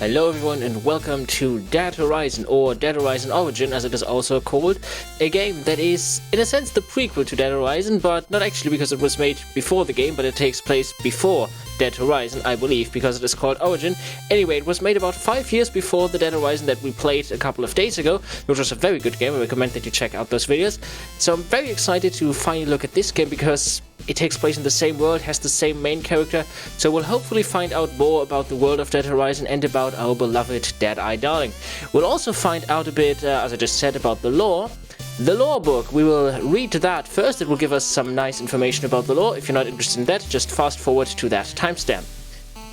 Hello everyone and welcome to Dead Horizon, or Dead Horizon Origin as it is also called, a game that is in a sense the prequel to Dead Horizon, but not actually because it was made before the game, but it takes place before Dead Horizon, I believe, because it is called Origin. Anyway, it was made about 5 years before the Dead Horizon that we played a couple of days ago, which was a very good game. I recommend that you check out those videos. So I'm very excited to finally look at this game because it takes place in the same world, has the same main character, so we'll hopefully find out more about the world of Dead Horizon and about our beloved Dead-Eye darling. We'll also find out a bit, as I just said, about the lore. The lore book, we will read that first. It will give us some nice information about the lore. If you're not interested in that, just fast forward to that timestamp.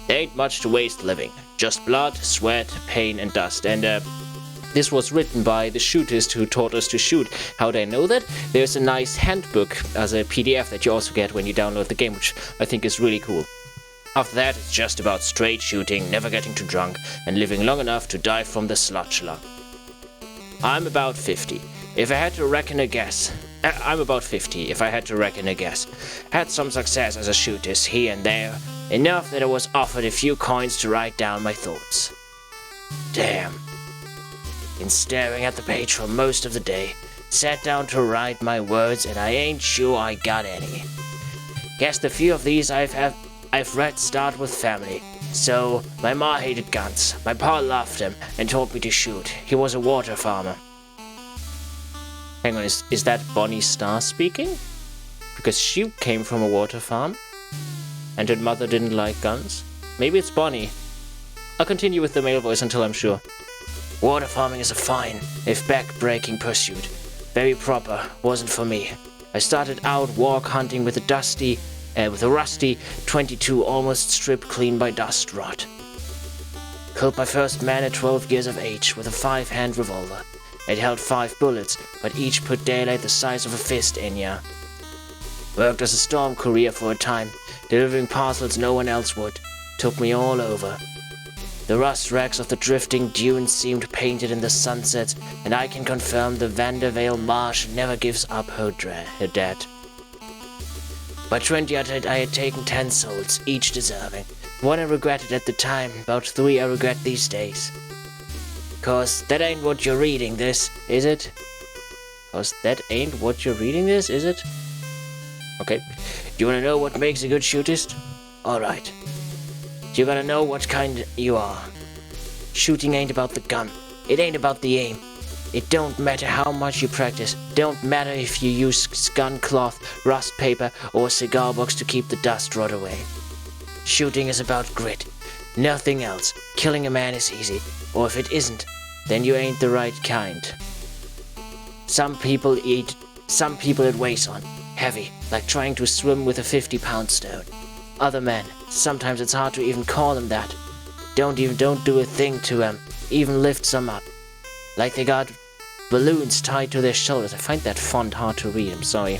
There ain't much to waste living, just blood, sweat, pain and dust. And this was written by the shootist who taught us to shoot. How do I know that? There's a nice handbook as a PDF that you also get when you download the game, which I think is really cool. After that, it's just about straight shooting, never getting too drunk, and living long enough to die from the sludge-lung. I'm about 50. If I had to reckon a guess, I'm about 50, if I had to reckon a guess. Had some success as a shootist here and there, enough that I was offered a few coins to write down my thoughts. Damn. Been staring at the page for most of the day, sat down to write my words, and I ain't sure I got any. Guess the few of these I've read start with family. So, my ma hated guns, my pa loved them, and taught me to shoot. He was a water farmer. Hang on, is that Bonnie Star speaking? Because she came from a water farm, and her mother didn't like guns? Maybe it's Bonnie. I'll continue with the male voice until I'm sure. Water farming is a fine, if back-breaking pursuit. Very proper, wasn't for me. I started out walk hunting with a rusty 22 almost stripped clean by dust rot. Killed my first man at 12 years of age with a 5-hand revolver. It held 5 bullets, but each put daylight the size of a fist in ya. Worked as a storm courier for a time, delivering parcels no one else would. Took me all over. The rust rags of the drifting dunes seemed painted in the sunsets, and I can confirm the Vandervale marsh never gives up her dead. By 20 I had taken 10 souls, each deserving. One I regretted at the time, about 3 I regret these days. 'Cause that ain't what you're reading this, is it? Okay. Do you wanna know what makes a good shootist? Alright. You gotta know what kind you are. Shooting ain't about the gun. It ain't about the aim. It don't matter how much you practice. Don't matter if you use gun cloth, rust paper, or a cigar box to keep the dust rot away. Shooting is about grit. Nothing else. Killing a man is easy. Or if it isn't, then you ain't the right kind. Some people it weighs on. Heavy, like trying to swim with a 50-pound stone. Other men, sometimes it's hard to even call them that. Don't do a thing to them, even lift some up. Like they got balloons tied to their shoulders. I find that font hard to read, I'm sorry.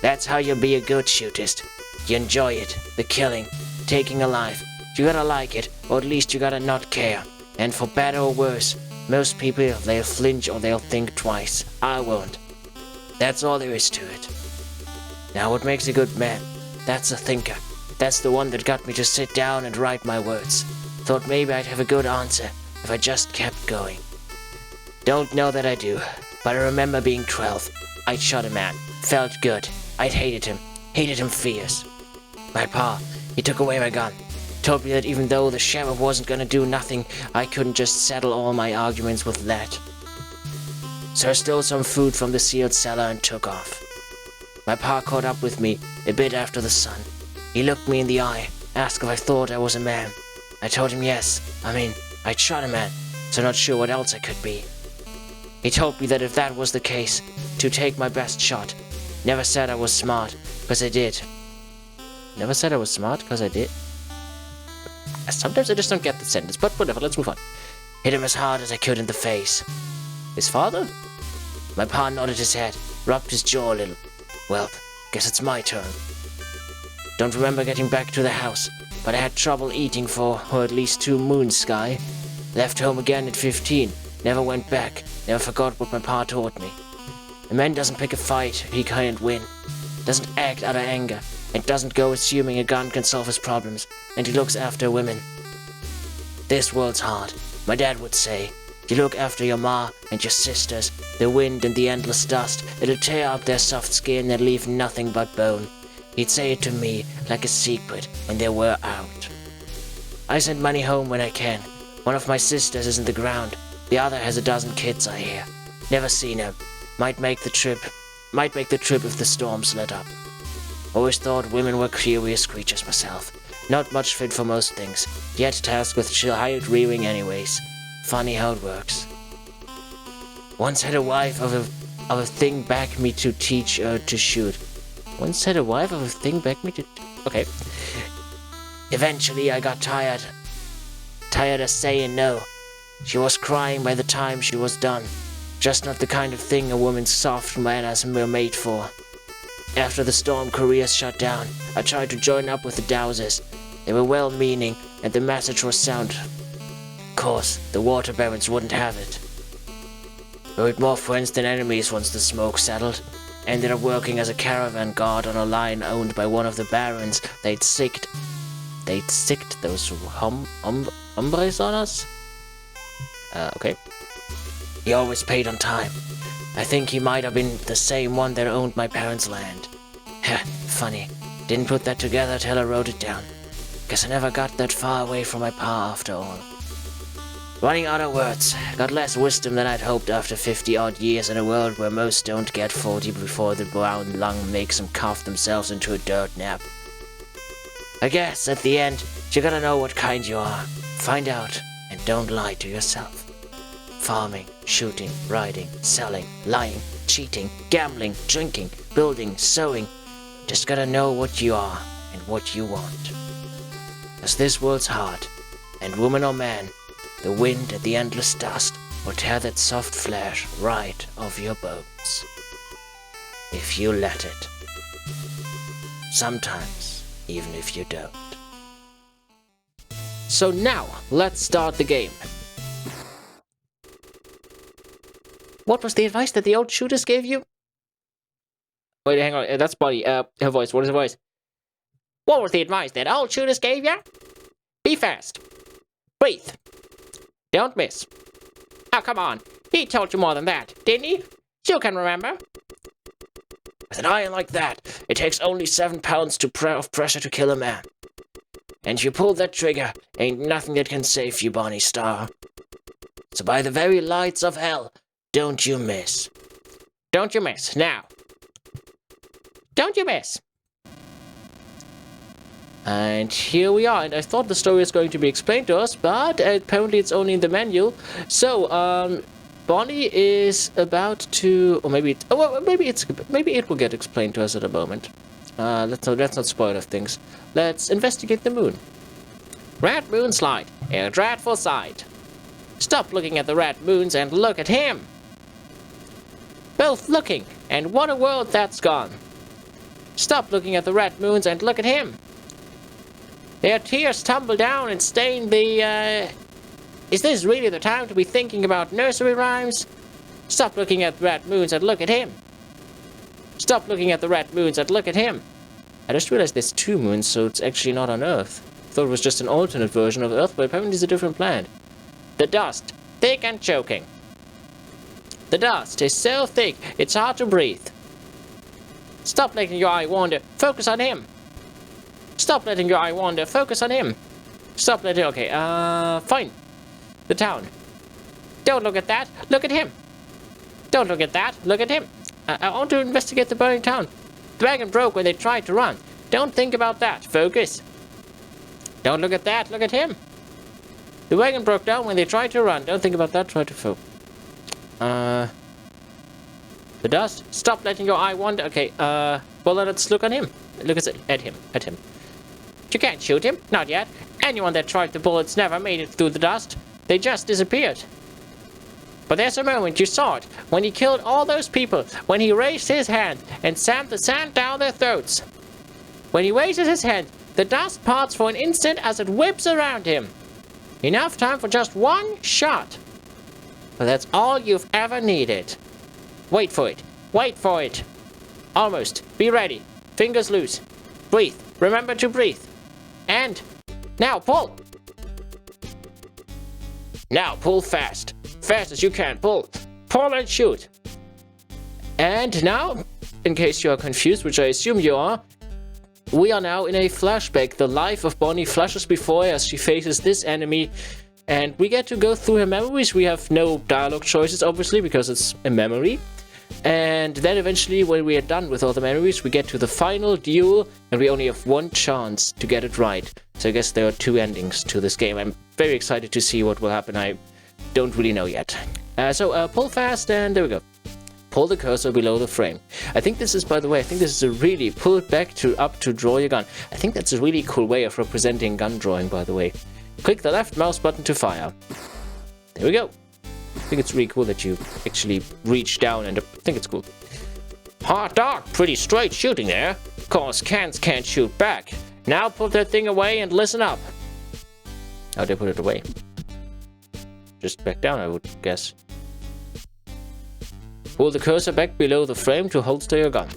That's how you be a good shootist. You enjoy it, the killing, taking a life. You gotta like it, or at least you gotta not care. And for better or worse, most people, they'll flinch or they'll think twice. I won't. That's all there is to it. Now what makes a good man? That's a thinker. That's the one that got me to sit down and write my words. Thought maybe I'd have a good answer if I just kept going. Don't know that I do, but I remember being 12. I'd shot a man. Felt good. I'd hated him fierce. My pa, he took away my gun. Told me that even though the sheriff wasn't gonna do nothing, I couldn't just settle all my arguments with that. So I stole some food from the sealed cellar and took off. My pa caught up with me a bit after the sun. He looked me in the eye, asked if I thought I was a man. I told him yes. I'd shot a man, so not sure what else I could be. He told me that if that was the case, to take my best shot. Never said I was smart, 'cause I did. Sometimes I just don't get the sentence, but whatever, let's move on. Hit him as hard as I could in the face. His father? My pa nodded his head, rubbed his jaw a little. Well, guess it's my turn. Don't remember getting back to the house, but I had trouble eating for at least 2 moons, Sky. Left home again at 15, never went back, never forgot what my pa taught me. A man doesn't pick a fight he can't win, doesn't act out of anger, and doesn't go assuming a gun can solve his problems, and he looks after women. This world's hard. My dad would say, you look after your ma and your sisters, the wind and the endless dust, it'll tear up their soft skin and leave nothing but bone. He'd say it to me like a secret when they were out. I send money home when I can. One of my sisters is in the ground. The other has a dozen kids, I hear. Never seen her. Might make the trip if the storms let up. Always thought women were curious creatures myself. Not much fit for most things, yet tasked with child rearing anyways. Funny how it works. Once had a wife of a thing back me to teach her to shoot. Once had a wife of a thing back me to... Okay. Eventually I got tired. Tired of saying no. She was crying by the time she was done. Just not the kind of thing a woman's soft manners were made for. After the storm careers shut down, I tried to join up with the Dowsers. They were well-meaning, and the message was sound. Of course, the water barons wouldn't have it. We had more friends than enemies once the smoke settled. Ended up working as a caravan guard on a line owned by one of the barons. They'd sicked those hombres on us? Okay. He always paid on time. I think he might have been the same one that owned my parents' land. Heh, funny. Didn't put that together till I wrote it down. Guess I never got that far away from my pa after all. Running out of words. Got less wisdom than I'd hoped after 50-odd years in a world where most don't get 40 before the brown lung makes them cough themselves into a dirt nap. I guess, at the end, you gotta know what kind you are. Find out, and don't lie to yourself. Farming, shooting, riding, selling, lying, cheating, gambling, drinking, building, sewing. Just gotta know what you are and what you want. 'Cause this world's hard, and woman or man, the wind and the endless dust will tear that soft flesh right off your bones. If you let it. Sometimes, even if you don't. So now, let's start the game. What was the advice that the old shooters gave you? Wait, hang on, that's Bonnie. Her voice, what is her voice? What was the advice that old shooters gave you? Be fast. Breathe. Don't miss. Oh, come on. He told you more than that, didn't he? You can remember. With an iron like that, it takes only 7 pounds of pressure to kill a man. And if you pull that trigger, ain't nothing that can save you, Bonnie Star. So by the very lights of hell, don't you miss. Don't you miss, now. Don't you miss. And here we are, and I thought the story was going to be explained to us, but apparently it's only in the manual. So, Bonnie is about to, or maybe it will get explained to us at a moment. Let's not spoil things. Let's investigate the moon. Red moon slide, a dreadful sight. Stop looking at the red moons and look at him. Both looking, and what a world that's gone. Stop looking at the red moons and look at him. Their tears tumble down and stain the, Is this really the time to be thinking about nursery rhymes? Stop looking at the red moons and look at him. Stop looking at the red moons and look at him. I just realized there's 2 moons, so it's actually not on Earth. I thought it was just an alternate version of Earth, but apparently it's a different planet. The dust, thick and choking. The dust is so thick, it's hard to breathe. Stop letting your eye wander, focus on him. Stop letting your eye wander, focus on him. Stop letting, okay, fine. The town. Don't look at that, look at him. Don't look at that, look at him. I want to investigate the burning town. The wagon broke when they tried to run. Don't think about that, focus. Don't look at that, look at him. The wagon broke down when they tried to run. Don't think about that, try to focus. The dust. Stop letting your eye wander. Okay, well then let's look on him. Look at him. You can't shoot him, not yet. Anyone that tried the bullets never made it through the dust. They just disappeared. But there's a moment you saw it, when he killed all those people, when he raised his hand and slammed the sand down their throats. When he raises his hand, the dust parts for an instant as it whips around him. Enough time for just one shot. But that's all you've ever needed. Wait for it. Wait for it. Almost. Be ready. Fingers loose. Breathe. Remember to breathe. And now pull. Now pull fast. Fast as you can. Pull. Pull and shoot. And now, in case you are confused, which I assume you are, we are now in a flashback. The life of Bonnie flashes before as she faces this enemy. And we get to go through her memories. We have no dialogue choices, obviously, because it's a memory. And then eventually, when we are done with all the memories, we get to the final duel, and we only have one chance to get it right. So I guess there are two endings to this game. I'm very excited to see what will happen. I don't really know yet. So pull fast, and there we go. Pull the cursor below the frame. I think this is, by the way, I think this is a really pull it back to up to draw your gun. I think that's a really cool way of representing gun drawing, by the way. Click the left mouse button to fire. There we go. I think it's really cool that you actually reach down, and I think it's cool. Hot dog, pretty straight shooting there. Cause cans can't shoot back. Now put that thing away and listen up. How'd they put it away? Just back down, I would guess. Pull the cursor back below the frame to holster your gun.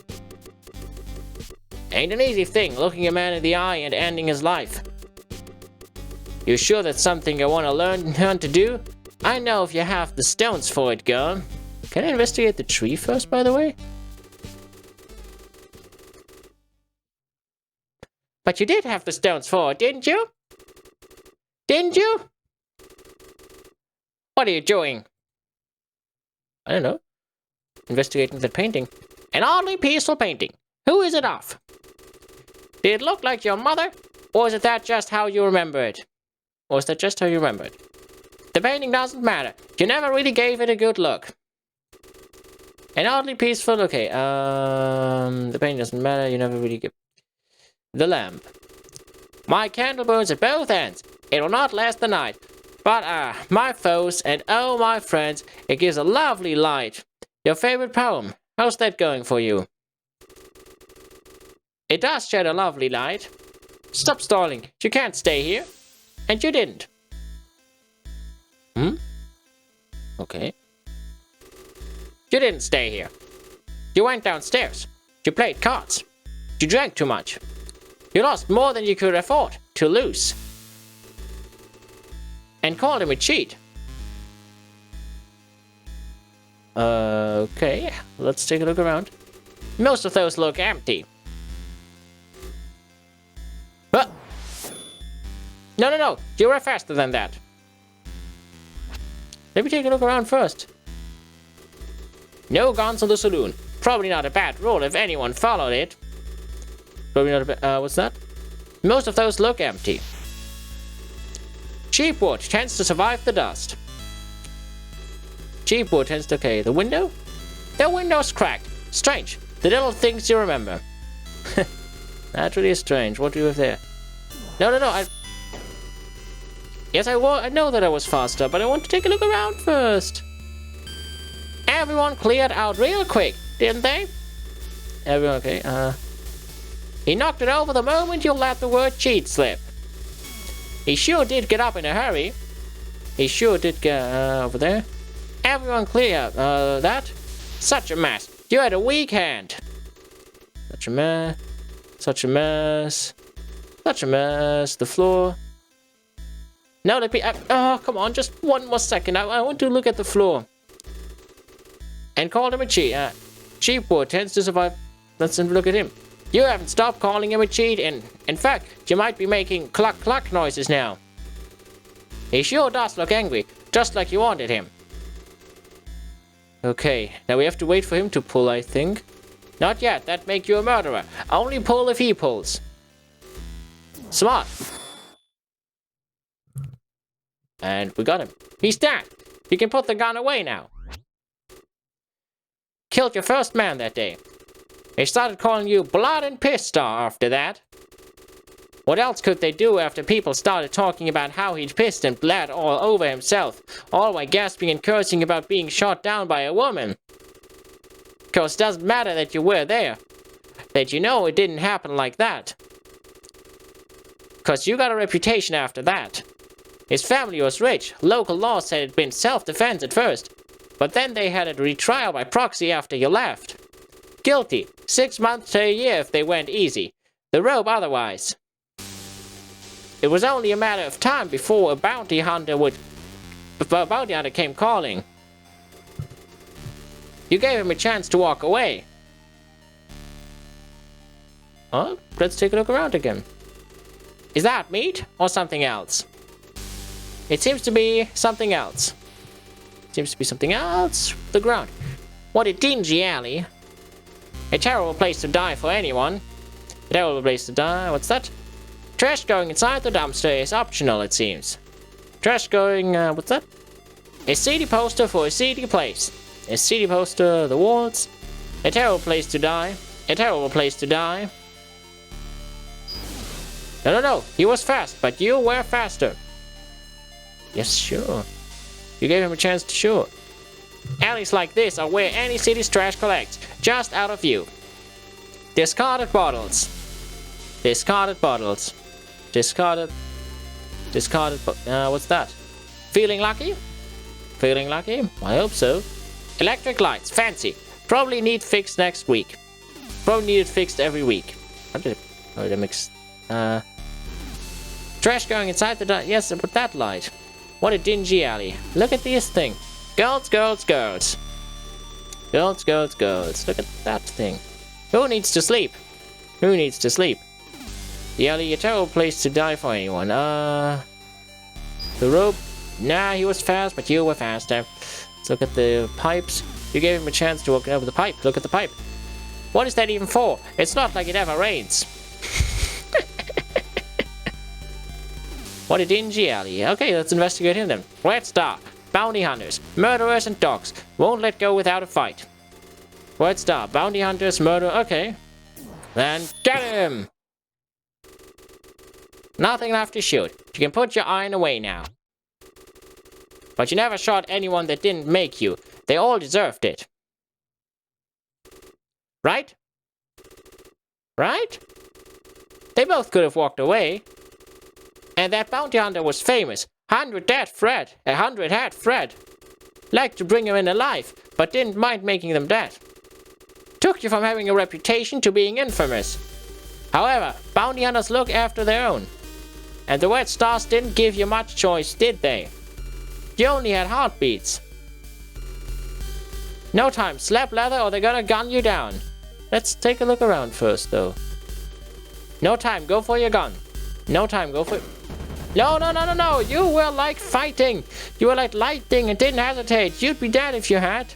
Ain't an easy thing looking a man in the eye and ending his life. You sure that's something you want to learn to do? I know if you have the stones for it, girl. Can I investigate the tree first, by the way? But you did have the stones for it, didn't you? Didn't you? What are you doing? I don't know. Investigating the painting. An oddly peaceful painting. Who is it of? Did it look like your mother? Or is that just how you remember it? Or is that just how you remember it? The painting doesn't matter. You never really gave it a good look. An oddly peaceful... Okay, the painting doesn't matter. You never really give... The lamp. My candle burns at both ends. It will not last the night. But, my foes and oh, my friends, it gives a lovely light. Your favorite poem. How's that going for you? It does shed a lovely light. Stop stalling. You can't stay here. And you didn't. Okay. You didn't stay here. You went downstairs. You played cards. You drank too much. You lost more than you could afford to lose. And called him a cheat. Okay. Let's take a look around. Most of those look empty. No. You were faster than that. Let me take a look around first. No guns in the saloon. Probably not a bad rule if anyone followed it. Probably not a bad... what's that? Most of those look empty. Cheap wood tends to survive the dust. Cheap wood tends to... Okay, the window? The window's cracked. Strange. The little things you remember. That really is strange. What do you have there? No. Yes, I know that I was faster, but I want to take a look around first. Everyone cleared out real quick, didn't they? Everyone, okay, He knocked it over the moment you let the word cheat slip. He sure did get up in a hurry. He sure did get, over there. Everyone clear, that? Such a mess. You had a weak hand. Such a mess. Such a mess. Such a mess. The floor. No, let me... oh, come on. Just one more second. I want to look at the floor. And called him a cheat. Cheap wood tends to survive. Let's look at him. You haven't stopped calling him a cheat. And in fact, you might be making cluck-cluck noises now. He sure does look angry. Just like you wanted him. Okay. Now we have to wait for him to pull, I think. Not yet. That'd make you a murderer. Only pull if he pulls. Smart. And we got him. He's dead. You can put the gun away now. Killed your first man that day. They started calling you Blood and Piss Star after that. What else could they do after people started talking about how he'd pissed and bled all over himself, all while gasping and cursing about being shot down by a woman? Cause it doesn't matter that you were there. That you know it didn't happen like that. Cause you got a reputation after that. His family was rich. Local law said it'd been self-defense at first. But then they had a retrial by proxy after you left. Guilty. 6 months to a year if they went easy. The rope otherwise. It was only a matter of time before a bounty hunter would bounty hunter came calling. You gave him a chance to walk away. Oh, let's take a look around again. Is that meat or something else? It seems to be something else. Seems to be something else. The ground. What a dingy alley. A terrible place to die for anyone. A terrible place to die. What's that? Trash going inside the dumpster is optional, it seems. Trash going, what's that? A seedy poster for a seedy place. A seedy poster, the walls. A terrible place to die. A terrible place to die. No. He was fast, but you were faster. Yes, sure. You gave him a chance to sure. Alleys like this are where any city's trash collects, just out of view. Discarded bottles. Discarded bottles. Discarded. What's that? Feeling lucky? Feeling lucky? I hope so. Electric lights. Fancy. Probably need fixed next week. Probably need it fixed every week. How did it mix? Trash going inside the... Yes, but that light. What a dingy alley. Look at this thing. Girls. Girls. Look at that thing. Who needs to sleep? Who needs to sleep? The alley, a terrible place to die for anyone. The rope. Nah, he was fast, but you were faster. Let's look at the pipes. You gave him a chance to walk over the pipe. Look at the pipe. What is that even for? It's not like it ever rains. What a dingy alley. Okay, let's investigate him then. Red Star. Bounty hunters. Murderers and dogs. Won't let go without a fight. Red Star. Bounty hunters. Murder. Okay. Then get him! Nothing left to shoot. You can put your iron away now. But you never shot anyone that didn't make you. They all deserved it. Right? Right? They both could have walked away. And that bounty hunter was famous. 100 dead Fred. 100 had Fred. Liked to bring him in alive, but didn't mind making them dead. Took you from having a reputation to being infamous. However, bounty hunters look after their own. And the Red Stars didn't give you much choice, did they? You only had heartbeats. No time, slap leather or they're gonna gun you down. Let's take a look around first, though. No time, go for your gun. No time, go for... No. You were like fighting. You were like lightning and didn't hesitate. You'd be dead if you had.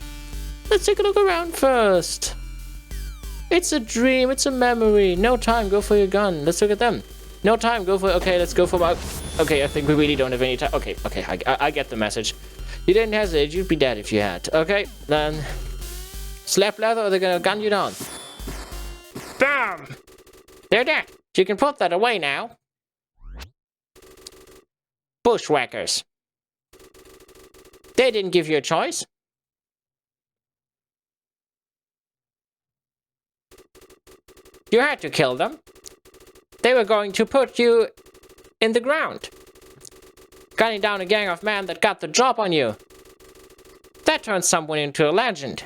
Let's take a look around first. It's a dream. It's a memory. No time, go for your gun. Let's look at them. No time, go for... Okay, let's go for my... Okay, I think we really don't have any time. Okay, I get the message. You didn't hesitate. You'd be dead if you had. Okay, then... Slap leather or they're gonna gun you down. Bam! They're dead. You can put that away now. Bushwhackers. They didn't give you a choice. You had to kill them. They were going to put you in the ground. Gunning down a gang of men that got the drop on you. That turned someone into a legend.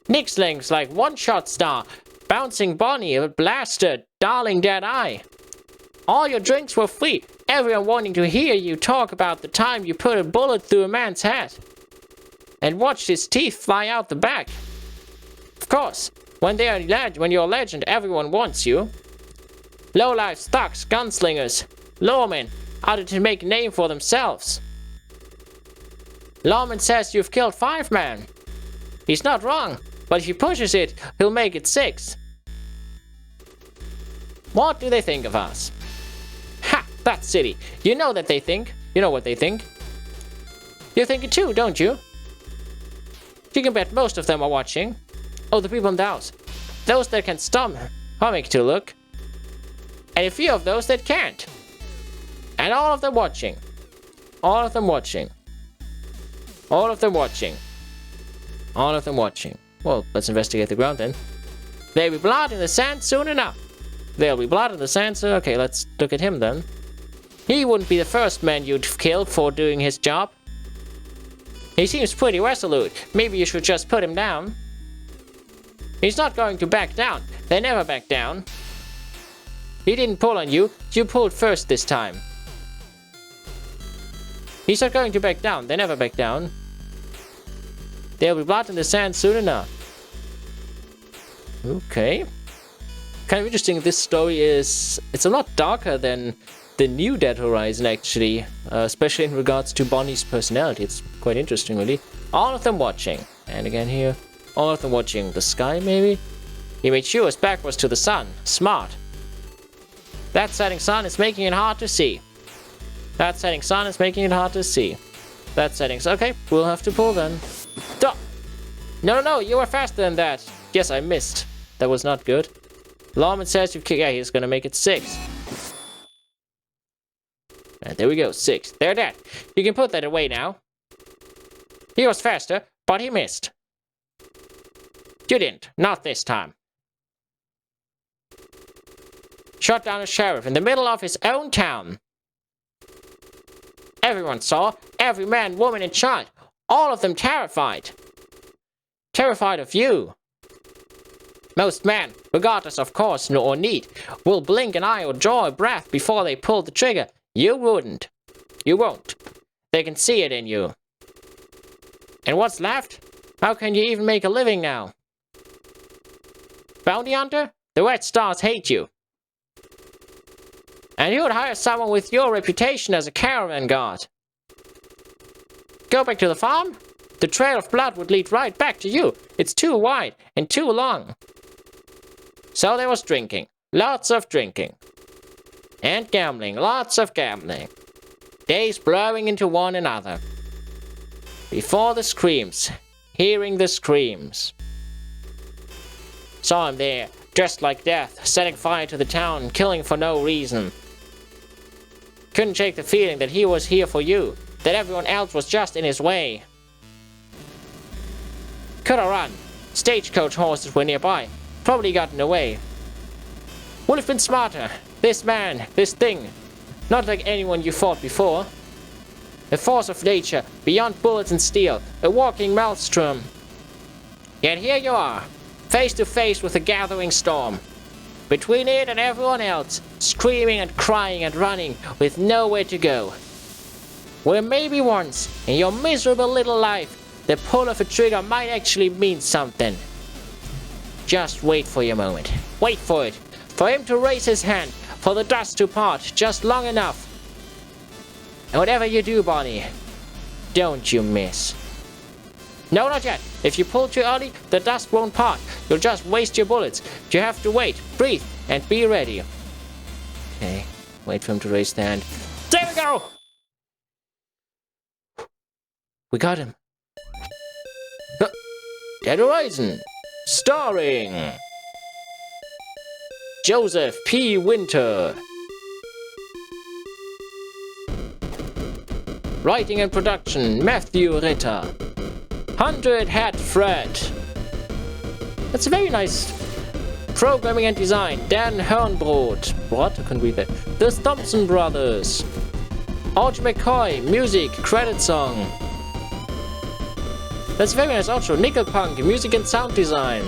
Nixlings like One Shot Star, Bouncing Bonnie, a Blaster, Darling Dead Eye. All your drinks were free. Everyone wanting to hear you talk about the time you put a bullet through a man's head. And watched his teeth fly out the back. Of course, when you're a legend, everyone wants you. Lowlife thugs, gunslingers, lawmen, out to make a name for themselves. Lawman says you've killed 5 men. He's not wrong, but if he pushes it, he'll make it 6. What do they think of us? Ha! That city. You know that they think. You know what they think. You think it too, don't you? You can bet most of them are watching. Oh, the people in the house. Those that can stomach to look. And a few of those that can't. And all of them watching. All of them watching. All of them watching. All of them watching. Well, let's investigate the ground then. There'll be blood in the sand soon enough. There'll be blood in the sand, so okay, let's look at him then. He wouldn't be the first man you'd killed for doing his job. He seems pretty resolute. Maybe you should just put him down. He's not going to back down. They never back down. He didn't pull on you. You pulled first this time. He's not going to back down. They never back down. There'll be blood in the sand soon enough. Okay. Kind of interesting. This story is... It's a lot darker than the new Dead Horizon, actually. Especially in regards to Bonnie's personality. It's quite interesting, really. All of them watching. And again here. All of them watching the sky, maybe? He made sure his back was to the sun. Smart. That setting sun is making it hard to see. That setting sun is making it hard to see. That setting... Okay, we'll have to pull then. Duh! No, you were faster than that. Yes, I missed. That was not good. Lawman says you've... Yeah, he's gonna make it 6. And there we go, 6. They're dead. You can put that away now. He was faster, but he missed. You didn't. Not this time. Shot down a sheriff in the middle of his own town. Everyone saw. Every man, woman, and child. All of them terrified. Terrified of you. Most men, regardless of course or need, will blink an eye or draw a breath before they pull the trigger. You wouldn't. You won't. They can see it in you. And what's left? How can you even make a living now? Bounty hunter? The Red Stars hate you. And you would hire someone with your reputation as a caravan guard. Go back to the farm? The trail of blood would lead right back to you. It's too wide and too long. So there was drinking. Lots of drinking. And gambling. Lots of gambling. Days blurring into one another. Before the screams. Hearing the screams. Saw him there, dressed like death, setting fire to the town, killing for no reason. Couldn't shake the feeling that he was here for you, that everyone else was just in his way. Could have run. Stagecoach horses were nearby, probably gotten away. Would have been smarter. This man, this thing, not like anyone you fought before. A force of nature, beyond bullets and steel, a walking maelstrom. Yet here you are, face to face with a gathering storm. Between it and everyone else, screaming and crying and running, with nowhere to go. Where maybe once, in your miserable little life, the pull of a trigger might actually mean something. Just wait for your moment. Wait for it. For him to raise his hand, for the dust to part, just long enough. And whatever you do, Bonnie, don't you miss. No, not yet. If you pull too early, the dust won't part. You'll just waste your bullets. You have to wait, breathe, and be ready. Okay, wait for him to raise the hand. There we go! We got him. Dead Horizon, starring Joseph P. Winter. Writing and production, Matthew Ritter. 100 Hat Fred. That's a very nice. Programming and design, Dan Hernbrot. What? I couldn't read that. The Thompson Brothers. Archie McCoy. Music, credit song. That's a very nice outro. Nickel Punk, music and sound design.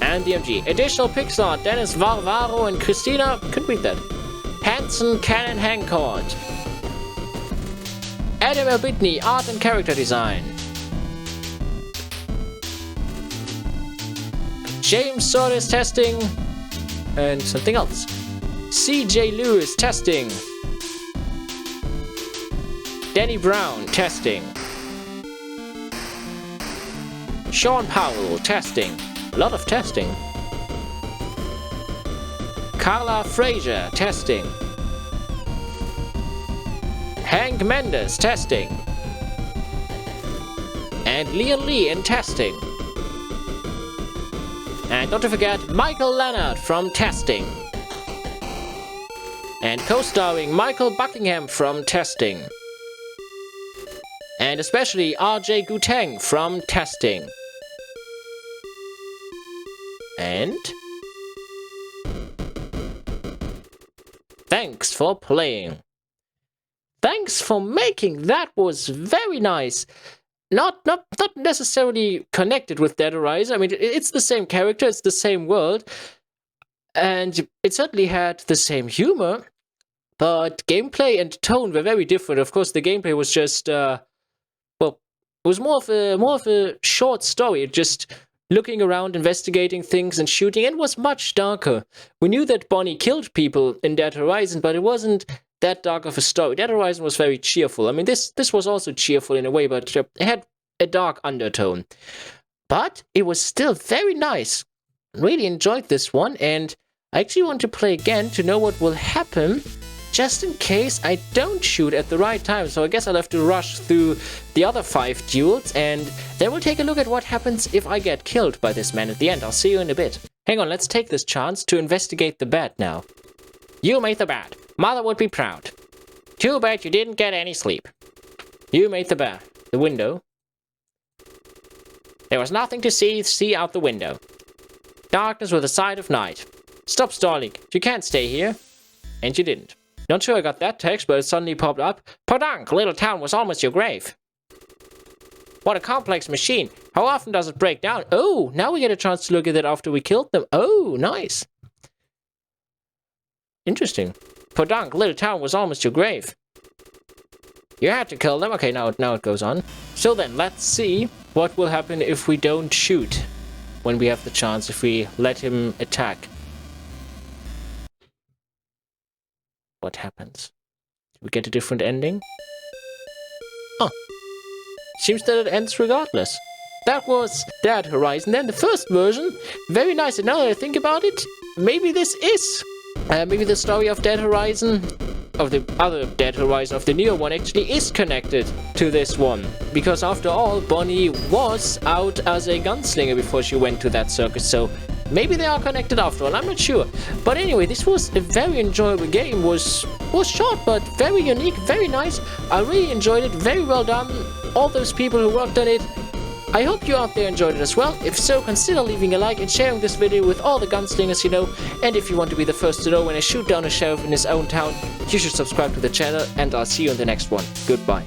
And DMG. Additional Pixar, Dennis Varvaro and Christina. Couldn't read that. Hanson, Cannon Hancourt. Adam Albitney, art and character design. James Solis testing. And something else. CJ Lewis testing. Danny Brown testing. Sean Powell testing. A lot of testing. Carla Fraser testing. Hank Mendes testing. And Leon Lee in testing. And not to forget Michael Leonard from testing. And co-starring Michael Buckingham from testing. And especially RJ Guteng from testing. And thanks for playing. Thanks for making. That was very nice. Not necessarily connected with Dead Horizon. I mean, it's the same character, it's the same world, and it certainly had the same humor, but gameplay and tone were very different. Of course, the gameplay was just, well, it was more of a short story, just looking around, investigating things, and shooting, and was much darker. We knew that Bonnie killed people in Dead Horizon, but it wasn't that dark of a story. Dead Horizon was very cheerful. I mean, this was also cheerful in a way, but it had a dark undertone. But it was still very nice. Really enjoyed this one, and I actually want to play again to know what will happen, just in case I don't shoot at the right time. So I guess I'll have to rush through the other 5 duels, and then we'll take a look at what happens if I get killed by this man at the end. I'll see you in a bit. Hang on, let's take this chance to investigate the bed now. You made the bed. Mother would be proud. Too bad you didn't get any sleep. You made the bed. The window. There was nothing to see out the window. Darkness with a side of night. Stop stalling. You can't stay here. And you didn't. Not sure I got that text, but it suddenly popped up. Podunk, little town was almost your grave. What a complex machine. How often does it break down? Oh, now we get a chance to look at it after we killed them. Oh, nice. Interesting. Podunk, little town was almost your grave. You had to kill them. Okay, now it goes on. So then, let's see what will happen if we don't shoot when we have the chance, if we let him attack. What happens? Do we get a different ending? Huh. Seems that it ends regardless. That was Dead Horizon. Then the first version, very nice. And now that I think about it, maybe this is maybe the story of Dead Horizon, of the other Dead Horizon, of the newer one, actually is connected to this one. Because after all, Bonnie was out as a gunslinger before she went to that circus, so maybe they are connected after all, I'm not sure. But anyway, this was a very enjoyable game. Was short, but very unique, very nice. I really enjoyed it, very well done. All those people who worked on it, I hope you out there enjoyed it as well. If so, consider leaving a like and sharing this video with all the gunslingers you know. And if you want to be the first to know when I shoot down a sheriff in his own town, you should subscribe to the channel, and I'll see you in the next one. Goodbye.